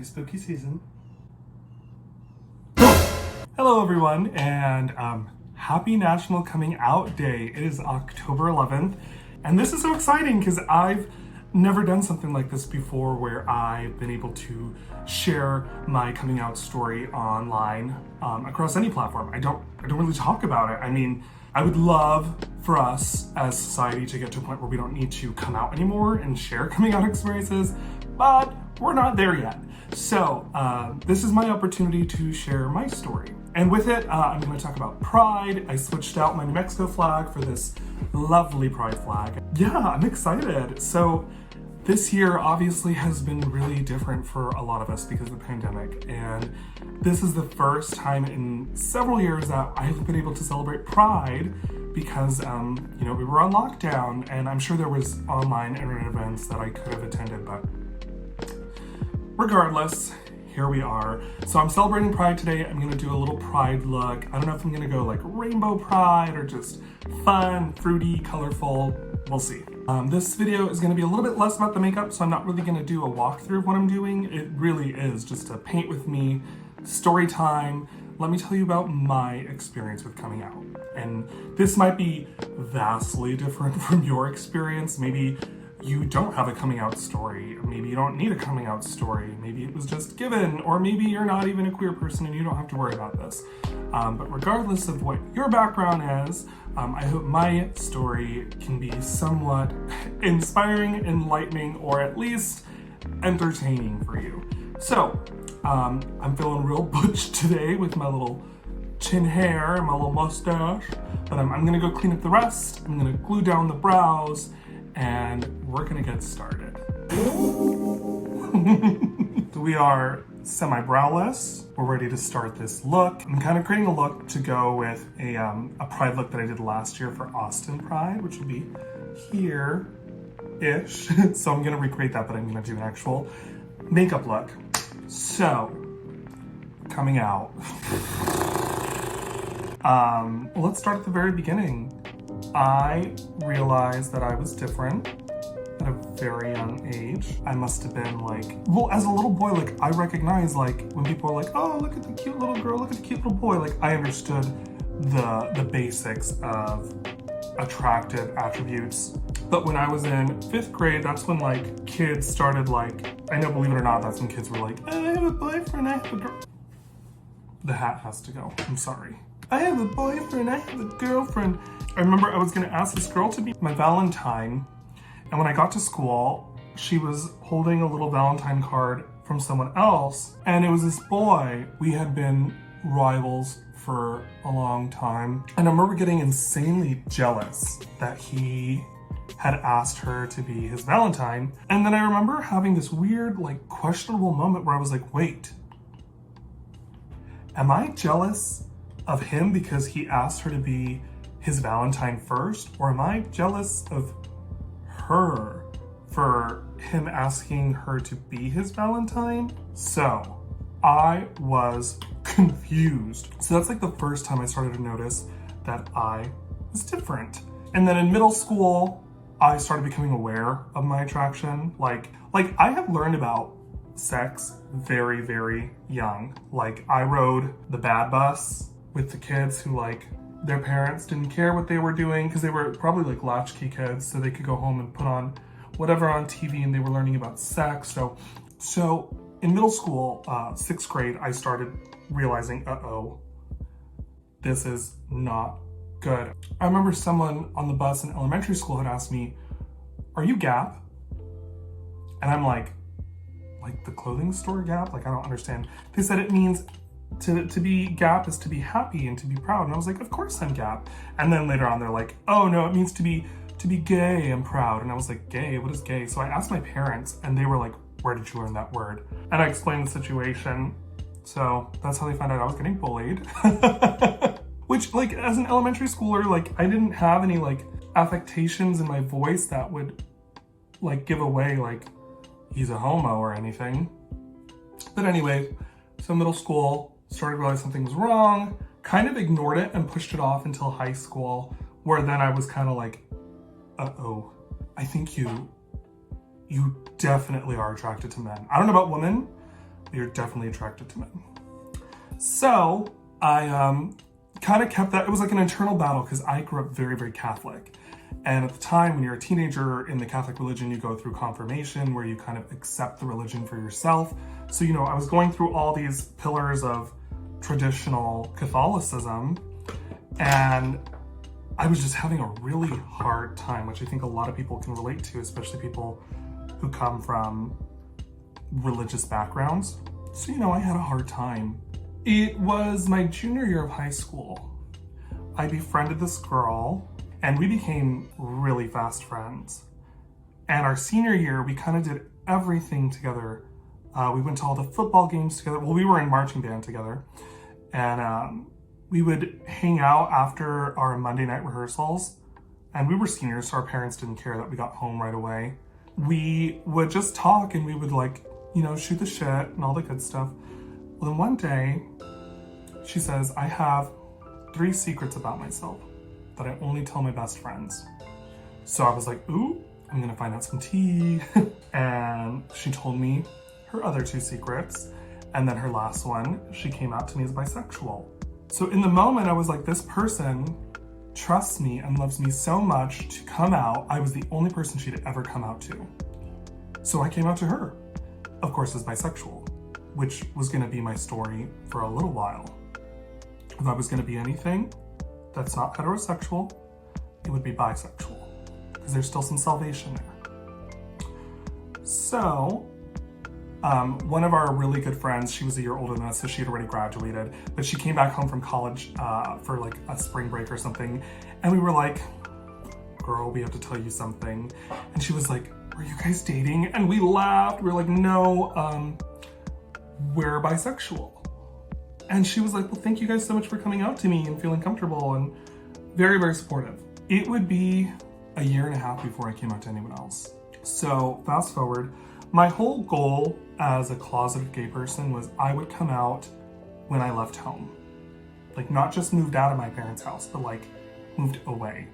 Happy spooky season. Hello everyone, and happy National Coming Out Day. It is October 11th, and this is so exciting because I've never done something like this before where I've been able to share my coming out story online across any platform. I don't really talk about it. I mean, I would love for us as society to get to a point where we don't need to come out anymore and share coming out experiences, but we're not there yet. So this is my opportunity to share my story. And with it, I'm going to talk about Pride. I switched out my New Mexico flag for this lovely Pride flag. Yeah, I'm excited. So this year obviously has been really different for a lot of us because of the pandemic. And this is the first time in several years that I've been able to celebrate Pride because, we were on lockdown, and I'm sure there was online internet events that I could have attended, but regardless, here we are. So I'm celebrating Pride today. I'm gonna do a little Pride look. I don't know if I'm gonna go like rainbow Pride or just fun, fruity, colorful. We'll see. This video is gonna be a little bit less about the makeup, so I'm not really gonna do a walkthrough of what I'm doing. It really is just a paint with me, story time. Let me tell you about my experience with coming out. And this might be vastly different from your experience. Maybe you don't have a coming out story. Maybe you don't need a coming out story. Maybe it was just given, or maybe you're not even a queer person and you don't have to worry about this. But regardless of what your background is, I hope my story can be somewhat inspiring, enlightening, or at least entertaining for you. So, I'm feeling real butch today with my little chin hair and my little mustache, but I'm gonna go clean up the rest. I'm gonna glue down the brows, and we're gonna get started. We are semi-browless. We're ready to start this look. I'm kind of creating a look to go with a Pride look that I did last year for Austin Pride, which will be here-ish. So I'm gonna recreate that, but I'm gonna do an actual makeup look. So, coming out. Let's start at the very beginning. I realized that I was different at a very young age. I must have been as a little boy, I recognized when people are like, oh, look at the cute little girl, look at the cute little boy. I understood the basics of attractive attributes. But when I was in 5th grade, that's when kids started I know, believe it or not, that's when kids were like, I have a boyfriend, I have a girl. The hat has to go, I'm sorry. I have a boyfriend, I have a girlfriend. I remember I was gonna ask this girl to be my Valentine, and when I got to school, she was holding a little Valentine card from someone else, and it was this boy. We had been rivals for a long time, and I remember getting insanely jealous that he had asked her to be his Valentine, and then I remember having this weird, questionable moment where I was like, wait, am I jealous of him because he asked her to be his Valentine first, or am I jealous of her for him asking her to be his Valentine? So I was confused. So that's the first time I started to notice that I was different. And then in middle school, I started becoming aware of my attraction. I have learned about sex very, very young. I rode the bad bus with the kids who their parents didn't care what they were doing because they were probably latchkey kids, so they could go home and put on whatever on TV, and they were learning about sex. So in middle school, 6th grade, I started realizing, uh-oh, this is not good. I remember someone on the bus in elementary school had asked me, are you Gap? And I'm like the clothing store Gap? I don't understand. They said it means to be Gap is to be happy and to be proud. And I was like, of course I'm Gap. And then later on they're like, oh no, it means to be gay and proud. And I was like, gay? What is gay? So I asked my parents, and they were like, where did you learn that word? And I explained the situation. So that's how they found out I was getting bullied. Which as an elementary schooler, I didn't have any affectations in my voice that would give away he's a homo or anything. But anyway, so middle school, started to realize something was wrong, kind of ignored it and pushed it off until high school, where then I was kind of uh-oh, I think you definitely are attracted to men. I don't know about women, you're definitely attracted to men. So I kind of kept that. It was like an internal battle because I grew up very, very Catholic. And at the time, when you're a teenager in the Catholic religion, you go through confirmation where you kind of accept the religion for yourself. So, you know, I was going through all these pillars of traditional Catholicism, and I was just having a really hard time, which I think a lot of people can relate to, especially people who come from religious backgrounds. So, you know, I had a hard time. It was my junior year of high school. I befriended this girl, and we became really fast friends. And our senior year, we kind of did everything together. We went to all the football games together. Well, we were in marching band together. And we would hang out after our Monday night rehearsals. And we were seniors, so our parents didn't care that we got home right away. We would just talk, and we would, like, you know, shoot the shit and all the good stuff. Well, then one day, she says, I have 3 secrets about myself that I only tell my best friends. So I was like, ooh, I'm gonna find out some tea. And she told me her other 2 secrets. And then her last one, she came out to me as bisexual. So in the moment, I was like, this person trusts me and loves me so much to come out. I was the only person she'd ever come out to. So I came out to her, of course, as bisexual, which was gonna be my story for a little while. If I was gonna be anything that's not heterosexual, it would be bisexual, because there's still some salvation there. So, one of our really good friends, she was a year older than us, so she had already graduated, but she came back home from college for like a spring break or something, and we were like, girl, we have to tell you something. And she was like, are you guys dating? And we laughed. We were like, no, we're bisexual. And she was like, well, thank you guys so much for coming out to me and feeling comfortable, and very, very supportive. It would be a year and a half before I came out to anyone else. So fast forward, my whole goal as a closeted gay person was I would come out when I left home. Like, not just moved out of my parents' house, but like moved away.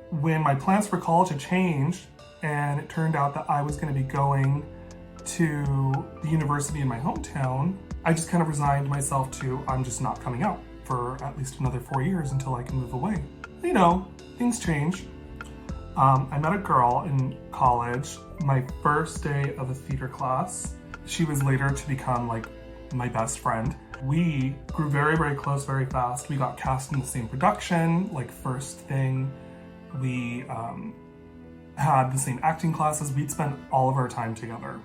When my plans for college had changed, and it turned out that I was gonna be going to the university in my hometown, I just kind of resigned myself to, I'm just not coming out for at least another 4 years until I can move away. You know, things change. I met a girl in college, my first day of a theater class. She was later to become like my best friend. We grew very, very close very fast. We got cast in the same production, like first thing. We had the same acting classes. We'd spend all of our time together.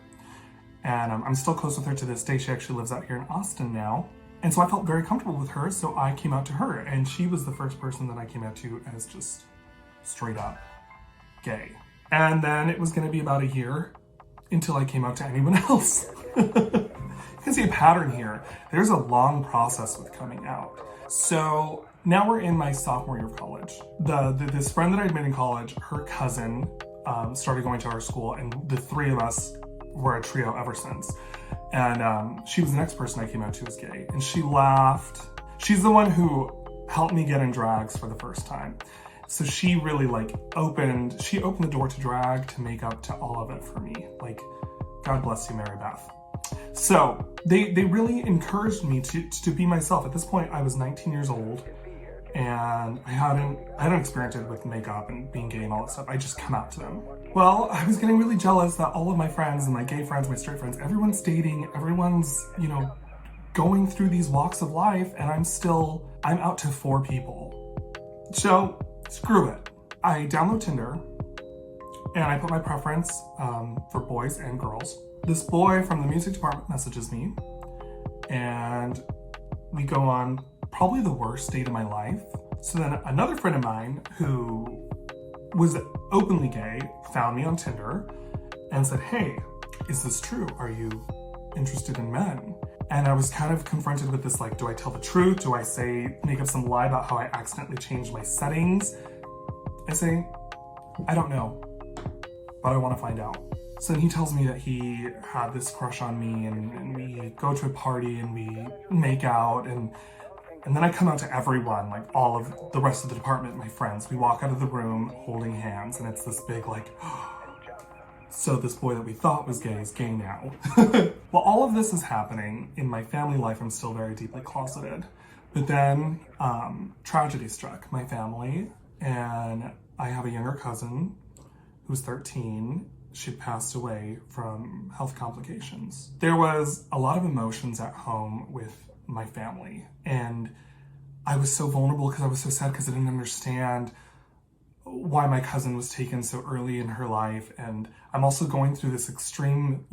And I'm still close with her to this day. She actually lives out here in Austin now. And so I felt very comfortable with her, so I came out to her. And she was the first person that I came out to as just straight up gay. And then it was gonna be about a year until I came out to anyone else. You can see a pattern here. There's a long process with coming out. So now we're in my sophomore year of college. This friend that I'd met in college, her cousin started going to our school, and the 3 of us were a trio ever since. And she was the next person I came out to as gay, and she laughed. She's the one who helped me get in drags for the first time. So she really opened the door to drag to make up to all of it for me. Like, God bless you, Mary Beth. So they really encouraged me to be myself. At this point, I was 19 years old, and I hadn't experienced it with makeup and being gay and all that stuff. I just come out to them. Well, I was getting really jealous that all of my friends and my gay friends, my straight friends, everyone's dating, everyone's, going through these walks of life, and I'm out to 4 people. So screw it. I download Tinder, and I put my preference for boys and girls. This boy from the music department messages me, and we go on probably the worst date of my life. So then another friend of mine who was openly gay found me on Tinder and said, hey, is this true? Are you interested in men? And I was kind of confronted with this, do I tell the truth? Do I make up some lie about how I accidentally changed my settings? I say, I don't know, but I want to find out. So then he tells me that he had this crush on me, and we go to a party and we make out, and then I come out to everyone, all of the rest of the department, my friends. We walk out of the room holding hands, and it's this big So this boy that we thought was gay is gay now. While all of this is happening in my family life, I'm still very deeply closeted. But then tragedy struck my family, and I have a younger cousin who's 13. She passed away from health complications. There was a lot of emotions at home with my family, and I was so vulnerable because I was so sad because I didn't understand why my cousin was taken so early in her life. And I'm also going through this extreme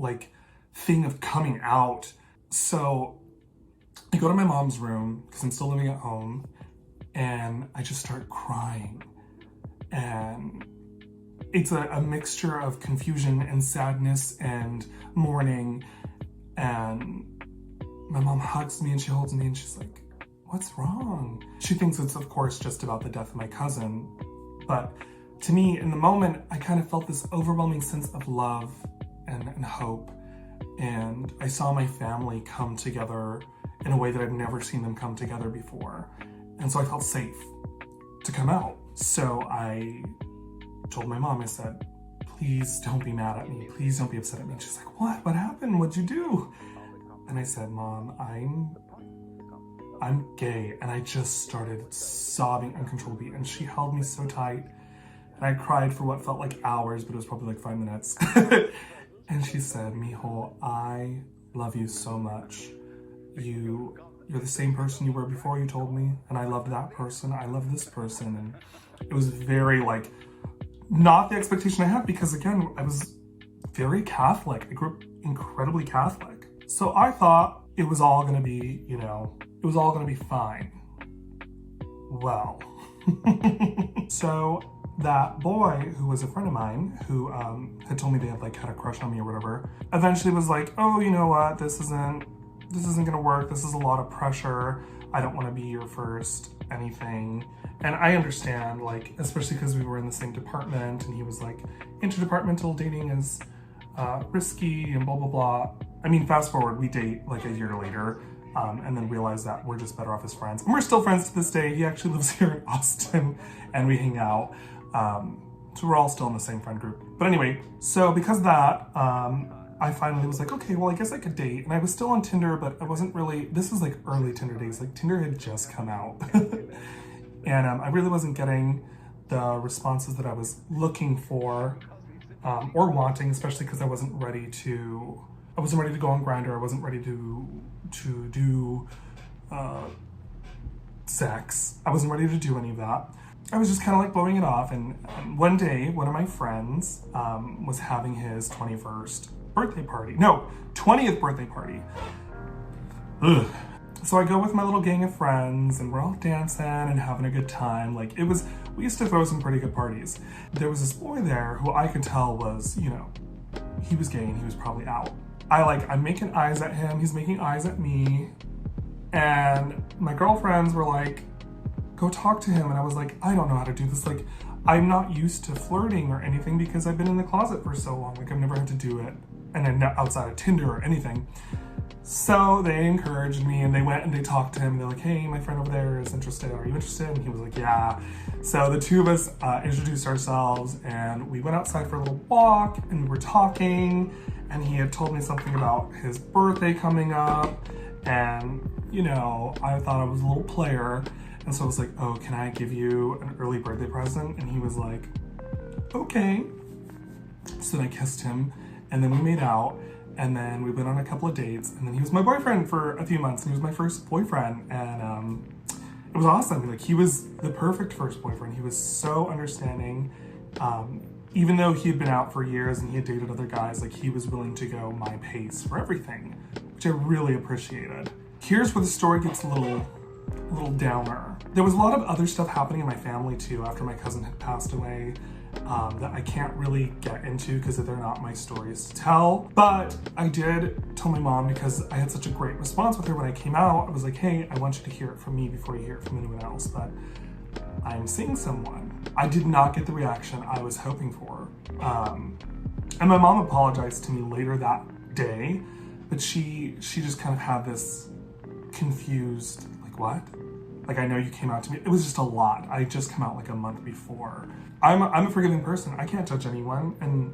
thing of coming out. So I go to my mom's room because I'm still living at home, and I just start crying. And it's a mixture of confusion and sadness and mourning. And my mom hugs me and she holds me and she's like, "What's wrong?" She thinks it's, of course, just about the death of my cousin. But to me, in the moment, I kind of felt this overwhelming sense of love and hope. And I saw my family come together in a way that I've never seen them come together before. And so I felt safe to come out. So I told my mom, I said, "Please don't be mad at me. Please don't be upset at me." And she's like, "What? What happened? What'd you do?" And I said, "Mom, I'm gay." And I just started sobbing uncontrollably. And she held me so tight. And I cried for what felt like hours, but it was probably like 5 minutes. And she said, "Mijo, I love you so much. You're the same person you were before you told me. And I loved that person. I love this person." And it was very not the expectation I had, because again, I was very Catholic. I grew up incredibly Catholic. So I thought it was all gonna be, it was all gonna be fine. Well, so that boy who was a friend of mine who had told me they had a crush on me or whatever, eventually was like, "Oh, you know what? This isn't gonna work. This is a lot of pressure. I don't want to be your first anything." And I understand, especially because we were in the same department, and he was like, interdepartmental dating is risky and blah, blah, blah. I mean, fast forward, we date a year later, and then realize that we're just better off as friends. And we're still friends to this day. He actually lives here in Austin, and we hang out. So we're all still in the same friend group. But anyway, so because of that, I finally was like, okay, well, I guess I could date. And I was still on Tinder, but I wasn't really, this was early Tinder days. Tinder had just come out. And I really wasn't getting the responses that I was looking for or wanting, especially because I wasn't ready to go on Grindr. I wasn't ready to do sex. I wasn't ready to do any of that. I was just kind of blowing it off. And one day, one of my friends was having his 20th birthday party. Ugh. So I go with my little gang of friends, and we're all dancing and having a good time. We used to throw some pretty good parties. There was this boy there who I could tell was, he was gay and he was probably out. I'm making eyes at him, he's making eyes at me. And my girlfriends were like, "Go talk to him." And I was like, "I don't know how to do this. I'm not used to flirting or anything because I've been in the closet for so long. I've never had to do it. And I'm not outside of Tinder or anything." So they encouraged me, and they went and they talked to him. They're like, "Hey, my friend over there is interested. Are you interested?" And he was like, "Yeah." So the two of us introduced ourselves, and we went outside for a little walk, and we were talking, and he had told me something about his birthday coming up. And, I thought I was a little player. And so I was like, "Oh, can I give you an early birthday present?" And he was like, "Okay." So then I kissed him, and then we made out. And then we went on a couple of dates, and then he was my boyfriend for a few months, and he was my first boyfriend, and it was awesome. He was the perfect first boyfriend. He was so understanding. Even though he had been out for years and he had dated other guys, he was willing to go my pace for everything, which I really appreciated. Here's where the story gets a little downer. There was a lot of other stuff happening in my family too after my cousin had passed away. That I can't really get into because they're not my stories to tell. But I did tell my mom, because I had such a great response with her when I came out. I was like, "Hey, I want you to hear it from me before you hear it from anyone else, but I'm seeing someone." I did not get the reaction I was hoping for. And my mom apologized to me later that day, but she just kind of had this confused, "What?" I know you came out to me. It was just a lot. I just come out a month before. I'm a forgiving person. I can't judge anyone. And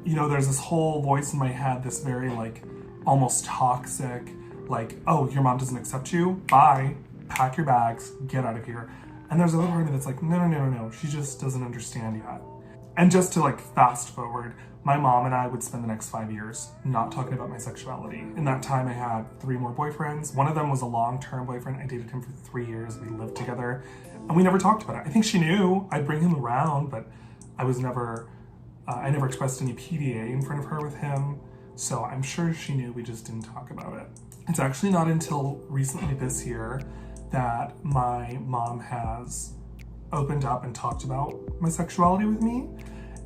you know, there's this whole voice in my head, this very like almost toxic, like, oh, your mom doesn't accept you? Bye. Pack your bags, get out of here. And there's another part of me that's like, no, she just doesn't understand yet. And just to like fast forward, my mom and I would spend the next 5 years not talking about my sexuality. In that time, I had 3 more boyfriends. One of them was a long-term boyfriend. I dated him for 3 years. We lived together, and we never talked about it. I think she knew I'd bring him around, but I was never, I never expressed any PDA in front of her with him. So I'm sure she knew, we just didn't talk about it. It's actually not until recently this year that my mom has opened up and talked about my sexuality with me.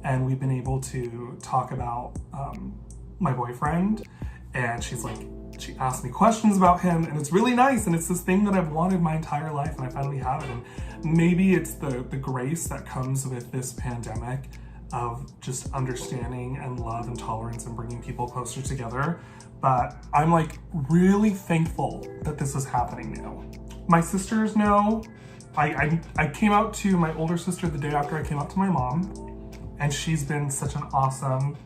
And we've been able to talk about my boyfriend. And she asked me questions about him, and it's really nice. And it's this thing that I've wanted my entire life, and I finally have it. And maybe it's the grace that comes with this pandemic of just understanding and love and tolerance and bringing people closer together. But I'm like really thankful that this is happening now. My sisters know. I came out to my older sister the day after I came out to my mom, and she's been such an awesome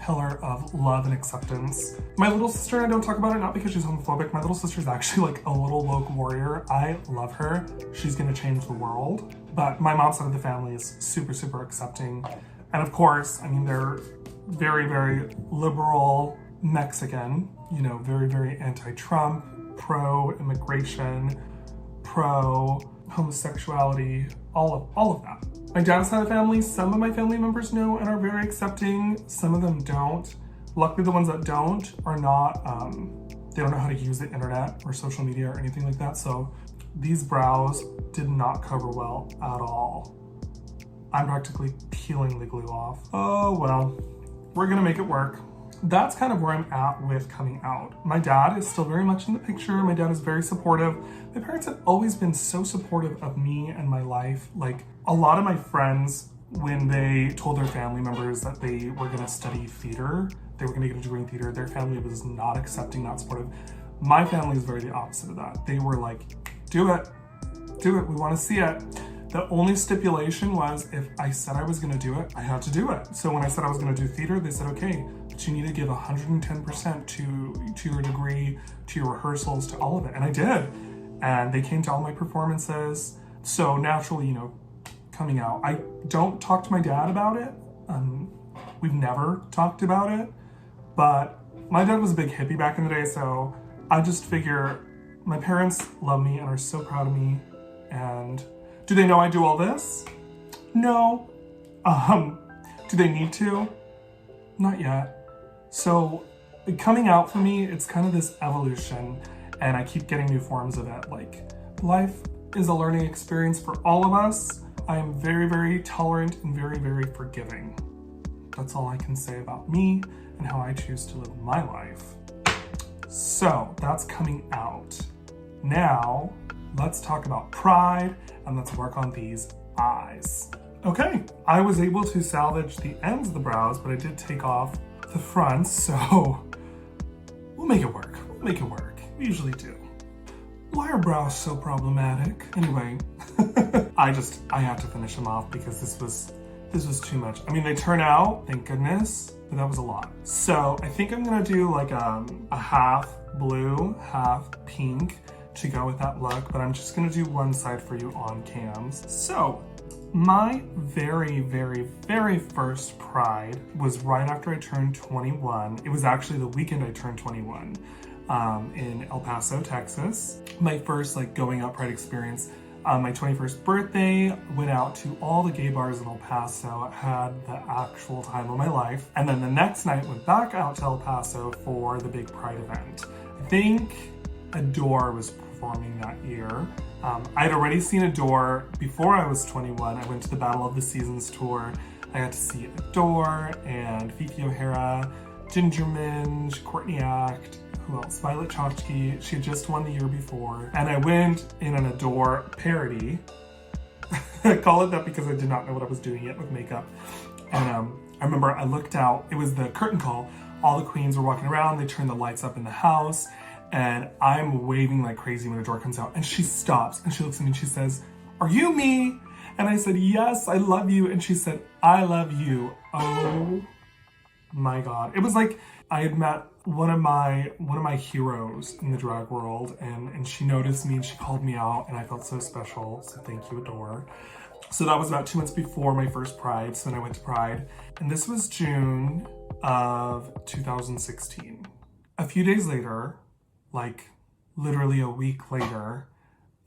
pillar of love and acceptance. My little sister, I don't talk about it not because she's homophobic. My little sister is actually like a little woke warrior. I love her. She's gonna change the world. But my mom's side of the family is super, super accepting. And of course, I mean, they're very, very liberal Mexican, you know, very, very anti-Trump, pro-immigration, pro-homosexuality, all of that. My dad's side of the family, some of my family members know and are very accepting. Some of them don't. Luckily, the ones that don't are not, they don't know how to use the internet or social media or anything like that. So these brows did not cover well at all. I'm practically peeling the glue off. Oh, well, we're gonna make it work. That's kind of where I'm at with coming out. My dad is still very much in the picture. My dad is very supportive. My parents have always been so supportive of me and my life. Like a lot of my friends, when they told their family members that they were gonna study theater, they were gonna get a degree in theater, their family was not accepting, not supportive. My family is very the opposite of that. They were like, do it, we wanna see it. The only stipulation was if I said I was gonna do it, I had to do it. So when I said I was gonna do theater, they said, okay, but you need to give 110% to your degree, to your rehearsals, to all of it. And I did. And they came to all my performances. So naturally, you know, coming out, I don't talk to my dad about it. We've never talked about it, but my dad was a big hippie back in the day. So I just figure my parents love me and are so proud of me. And do they know I do all this? No. Do they need to? Not yet. So coming out for me, it's kind of this evolution, and I keep getting new forms of it. Like, life is a learning experience for all of us. I am very, very tolerant and very, very forgiving. That's all I can say about me and how I choose to live my life. So that's coming out. Now, let's talk about pride and let's work on these eyes. Okay, I was able to salvage the ends of the brows, but I did take off the fronts, so we'll make it work. We usually do. Why are brows so problematic? Anyway, I had to finish them off because this was too much. I mean, they turn out, thank goodness, but that was a lot. So I think I'm gonna do like a half blue, half pink to go with that look, but I'm just gonna do one side for you on cams. So my very, very, very first Pride was right after I turned 21. It was actually the weekend I turned 21 in El Paso, Texas. My first like going out Pride experience. My 21st birthday, went out to all the gay bars in El Paso, had the actual time of my life. And then the next night went back out to El Paso for the big Pride event. I think Adore was performing that year. I had already seen Adore before I was 21. I went to the Battle of the Seasons tour. I got to see Adore and Fifi O'Hara, Ginger Minge, Courtney Act, who else? Violet Chachki. She had just won the year before. And I went in an Adore parody. I call it that because I did not know what I was doing yet with makeup. And I remember I looked out, it was the curtain call. All the queens were walking around, they turned the lights up in the house, and I'm waving like crazy when Adore comes out. And she stops and she looks at me and she says, "Are you me?" And I said, "Yes, I love you." And she said, "I love you." Oh my God. It was like I had met one of my heroes in the drag world, and she noticed me and she called me out, and I felt so special. So thank you, Adore. So that was about 2 months before my first Pride. So then I went to Pride, and this was June of 2016. A few days later, like literally a week later,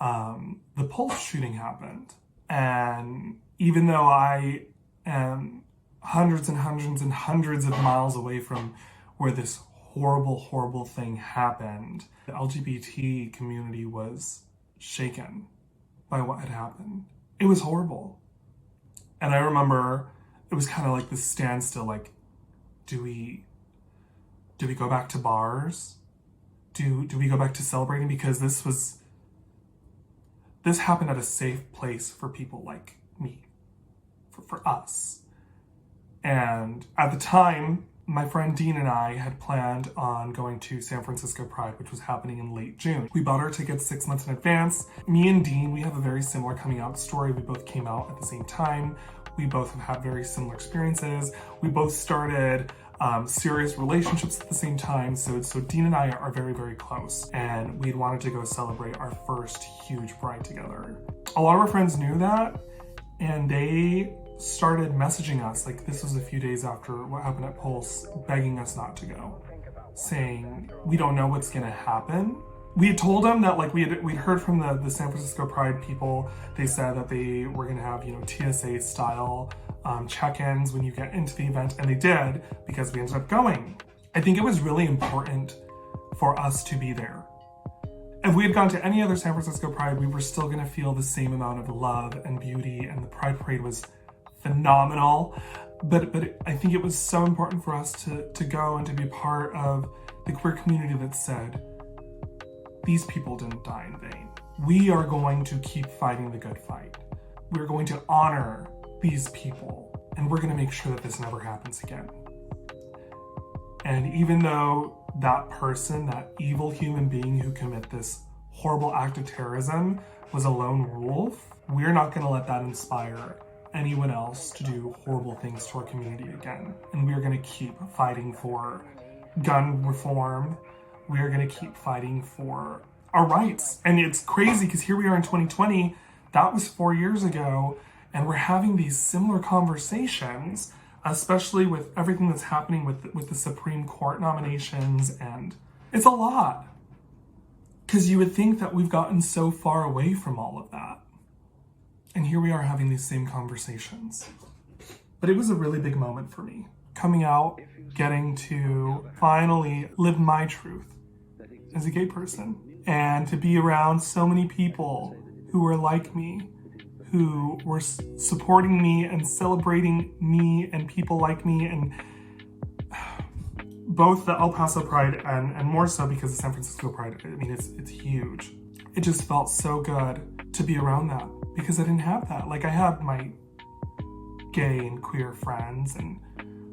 the Pulse shooting happened. And even though I am hundreds and hundreds and hundreds of miles away from where this horrible, horrible thing happened, the LGBT community was shaken by what had happened. It was horrible. And I remember it was kind of like this standstill, like, do we go back to bars? Do we go back to celebrating? Because this happened at a safe place for people like me, for us. And at the time, my friend Dean and I had planned on going to San Francisco Pride, which was happening in late June. We bought our tickets 6 months in advance. Me and Dean, we have a very similar coming out story. We both came out at the same time. We both have had very similar experiences. We both started serious relationships at the same time. So Dean and I are very, very close, and we'd wanted to go celebrate our first huge Pride together. A lot of our friends knew that, and they started messaging us, like this was a few days after what happened at Pulse, begging us not to go, saying, we don't know what's gonna happen. We had told them that, like, we'd heard from the San Francisco Pride people. They said that they were gonna have, TSA style check-ins when you get into the event, and they did, because we ended up going. I think it was really important for us to be there. If we had gone to any other San Francisco Pride, we were still gonna feel the same amount of love and beauty, and the Pride Parade was phenomenal. But I think it was so important for us to go and to be a part of the queer community that said, these people didn't die in vain. We are going to keep fighting the good fight. We're going to honor these people, and we're going to make sure that this never happens again. And even though that person, that evil human being who committed this horrible act of terrorism was a lone wolf, we're not going to let that inspire anyone else to do horrible things to our community again. And we are going to keep fighting for gun reform. We are going to keep fighting for our rights. And it's crazy because here we are in 2020. That was 4 years ago. And we're having these similar conversations, especially with everything that's happening with the Supreme Court nominations. And it's a lot. Because you would think that we've gotten so far away from all of that. And here we are having these same conversations. But it was a really big moment for me. Coming out, getting to finally live my truth as a gay person. And to be around so many people who were like me, who were supporting me and celebrating me and people like me. And both the El Paso Pride and more so because the San Francisco Pride, I mean, it's huge. It just felt so good to be around that, because I didn't have that. Like, I had my gay and queer friends, and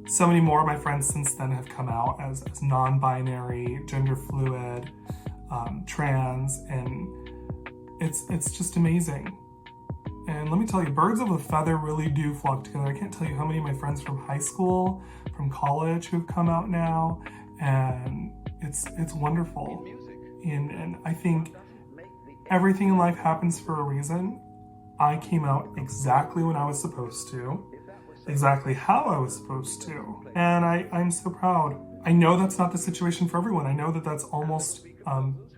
so many more of my friends since then have come out as non-binary, gender fluid, trans, and it's just amazing. And let me tell you, birds of a feather really do flock together. I can't tell you how many of my friends from high school, from college who have come out now, and it's wonderful. And I think everything in life happens for a reason. I came out exactly when I was supposed to, exactly how I was supposed to, and I'm so proud. I know that's not the situation for everyone. I know that that's almost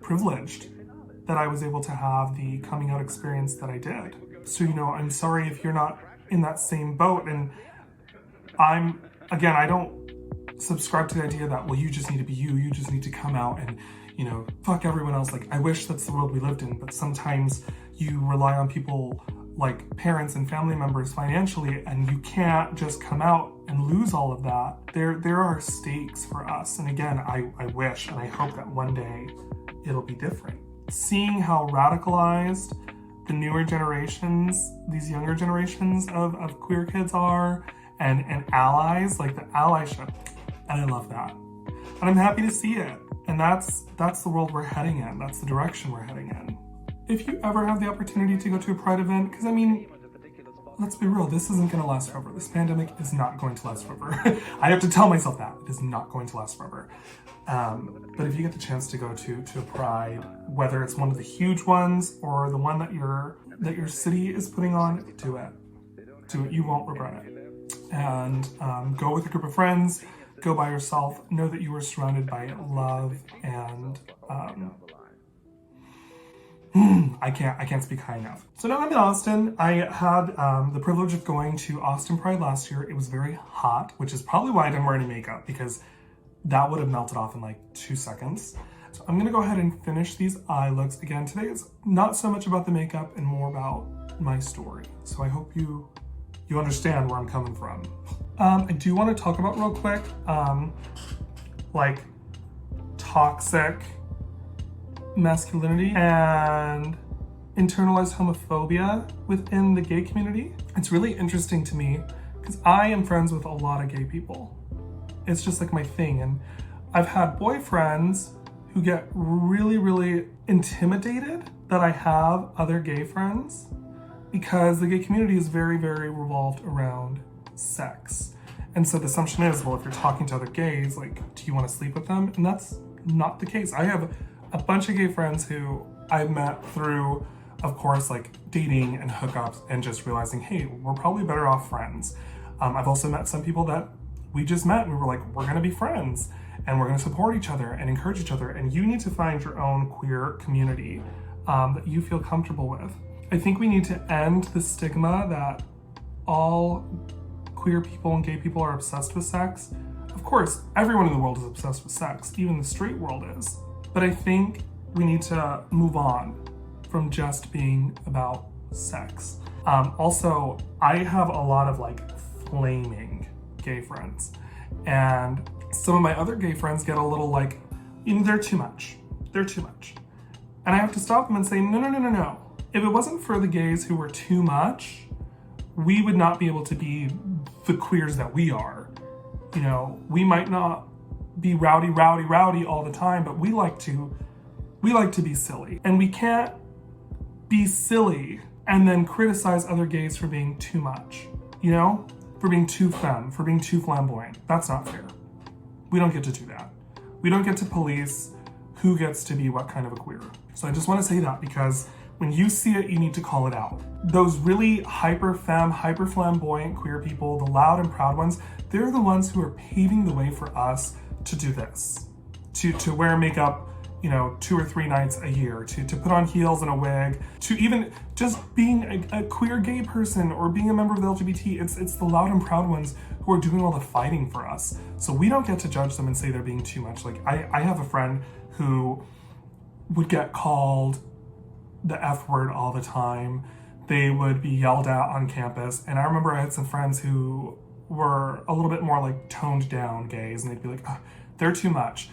privileged that I was able to have the coming out experience that I did. So, I'm sorry if you're not in that same boat. And I don't subscribe to the idea that, well, you just need to be you just need to come out and, fuck everyone else. Like, I wish that's the world we lived in, but sometimes you rely on people like parents and family members financially, and you can't just come out and lose all of that. There are stakes for us. And again, I wish and I hope that one day it'll be different. Seeing how radicalized the newer generations, these younger generations of queer kids are, and allies, like the allyship, and I love that. And I'm happy to see it. And that's the world we're heading in. That's the direction we're heading in. If you ever have the opportunity to go to a Pride event, because let's be real, this isn't gonna last forever. This pandemic is not going to last forever. I have to tell myself that. It is not going to last forever. But if you get the chance to go to a Pride, whether it's one of the huge ones or the one that your city is putting on, do it. Do it, you won't regret it. And go with a group of friends, go by yourself, know that you are surrounded by love, and I can't speak high enough. So now I'm in Austin. I had the privilege of going to Austin Pride last year. It was very hot, which is probably why I didn't wear any makeup, because that would have melted off in like 2 seconds. So I'm gonna go ahead and finish these eye looks. Again, today is not so much about the makeup and more about my story. So I hope you understand where I'm coming from. I do want to talk about real quick, like toxic masculinity and internalized homophobia within the gay community. It's really interesting to me because I am friends with a lot of gay people. It's just like my thing. And I've had boyfriends who get really, really intimidated that I have other gay friends, because the gay community is very, very revolved around sex. And so the assumption is, well, if you're talking to other gays, like, do you want to sleep with them? And that's not the case. I have a bunch of gay friends who I've met through, of course, like dating and hookups and just realizing, hey, we're probably better off friends. I've also met some people that we just met and we were like, we're gonna be friends and we're gonna support each other and encourage each other. And you need to find your own queer community that you feel comfortable with. I think we need to end the stigma that all queer people and gay people are obsessed with sex. Of course, everyone in the world is obsessed with sex, even the straight world is. But I think we need to move on from just being about sex. Also, I have a lot of like flaming gay friends, and some of my other gay friends get a little like, they're too much. They're too much. And I have to stop them and say, no. If it wasn't for the gays who were too much, we would not be able to be the queers that we are. You know, we might not be rowdy all the time, but we like to be silly. And we can't be silly and then criticize other gays for being too much, you know? For being too femme, for being too flamboyant. That's not fair. We don't get to do that. We don't get to police who gets to be what kind of a queer. So I just want to say that, because when you see it, you need to call it out. Those really hyper femme, hyper flamboyant queer people, the loud and proud ones, they're the ones who are paving the way for us to do this, to wear makeup, 2 or 3 nights a year, to put on heels and a wig, to even just being a queer gay person or being a member of the LGBT. It's the loud and proud ones who are doing all the fighting for us. So we don't get to judge them and say they're being too much. Like I have a friend who would get called the F word all the time. They would be yelled at on campus. And I remember I had some friends who were a little bit more like toned down gays, and they'd be like, oh, they're too much.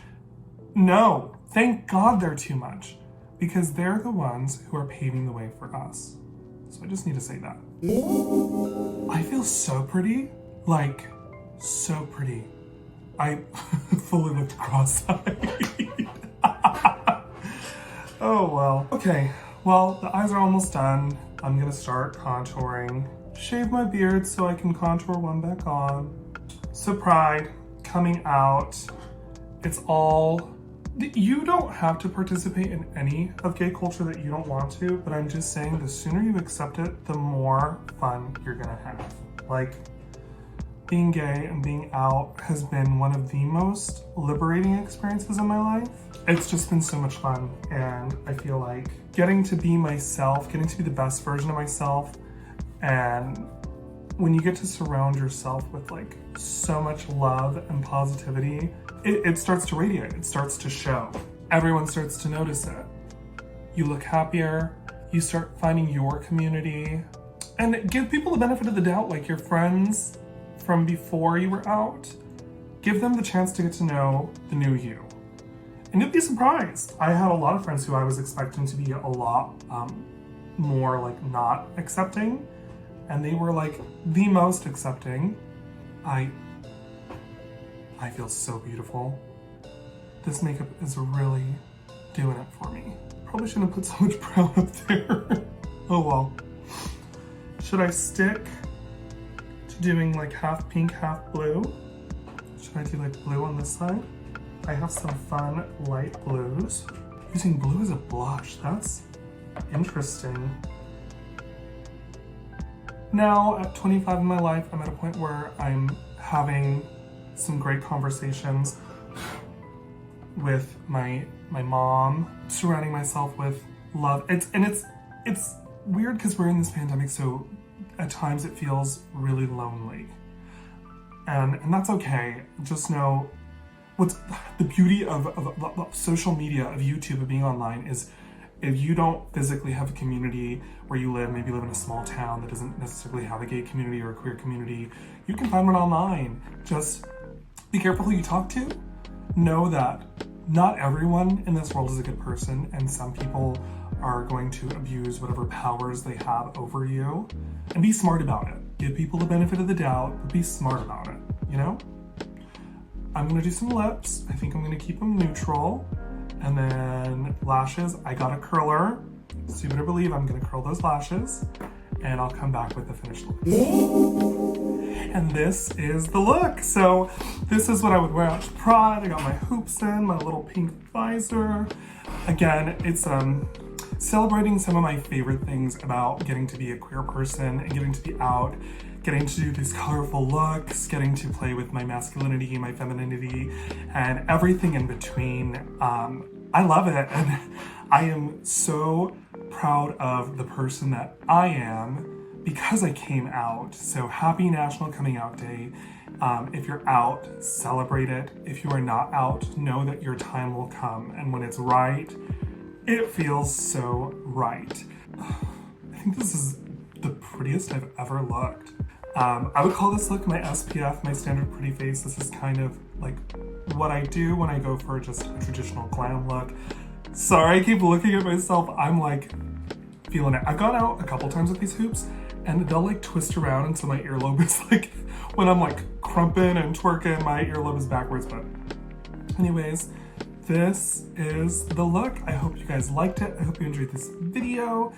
No, thank God they're too much, because they're the ones who are paving the way for us. So I just need to say that. I feel so pretty, like so pretty. I fully looked cross-eyed. Oh well. Okay, well, the eyes are almost done. I'm gonna start contouring. Shave my beard so I can contour one back on. So Pride, coming out. It's all, you don't have to participate in any of gay culture that you don't want to, but I'm just saying the sooner you accept it, the more fun you're gonna have. Like, being gay and being out has been one of the most liberating experiences in my life. It's just been so much fun, and I feel like getting to be myself, getting to be the best version of myself, and when you get to surround yourself with like so much love and positivity, it starts to radiate, it starts to show. Everyone starts to notice it. You look happier, you start finding your community, and give people the benefit of the doubt, like your friends from before you were out. Give them the chance to get to know the new you. And you'll be surprised. I had a lot of friends who I was expecting to be a lot more like not accepting, and they were like the most accepting. I feel so beautiful. This makeup is really doing it for me. Probably shouldn't have put so much brown up there. Oh well. Should I stick to doing like half pink, half blue? Should I do like blue on this side? I have some fun light blues. Using blue as a blush, that's interesting. Now, at 25 in my life, I'm at a point where I'm having some great conversations with my mom, surrounding myself with love. It's weird because we're in this pandemic, so at times it feels really lonely. And that's okay. Just know what's the beauty of social media, of YouTube, of being online is if you don't physically have a community where you live, maybe you live in a small town that doesn't necessarily have a gay community or a queer community, you can find one online. Just be careful who you talk to. Know that not everyone in this world is a good person, and some people are going to abuse whatever powers they have over you. And be smart about it. Give people the benefit of the doubt, but be smart about it, you know? I'm gonna do some lips. I think I'm gonna keep them neutral. And then lashes, I got a curler. So you better believe I'm gonna curl those lashes, and I'll come back with the finished look. And this is the look. So this is what I would wear out to Pride. I got my hoops in, my little pink visor. Again, it's celebrating some of my favorite things about getting to be a queer person and getting to be out, getting to do these colorful looks, getting to play with my masculinity, my femininity, and everything in between. I love it, and I am so proud of the person that I am because I came out. So happy National Coming Out Day. If you're out, celebrate it. If you are not out, know that your time will come, and when it's right, it feels so right. I think this is the prettiest I've ever looked. I would call this look my SPF, my standard pretty face. This is kind of like what I do when I go for just a traditional glam look. Sorry, I keep looking at myself. I'm like feeling it. I've gone out a couple times with these hoops and they'll like twist around until my earlobe is like, when I'm like crumping and twerking, my earlobe is backwards. But anyways, this is the look. I hope you guys liked it. I hope you enjoyed this video.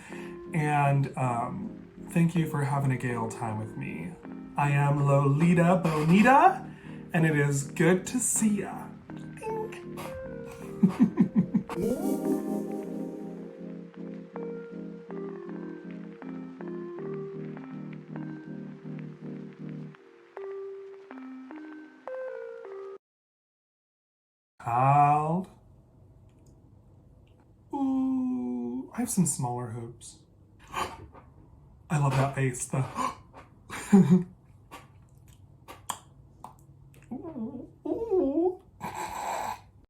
And thank you for having a gay old time with me. I am Lolita Bonita, and it is good to see ya. Out. Ooh, I have some smaller hoops. I love that face, though.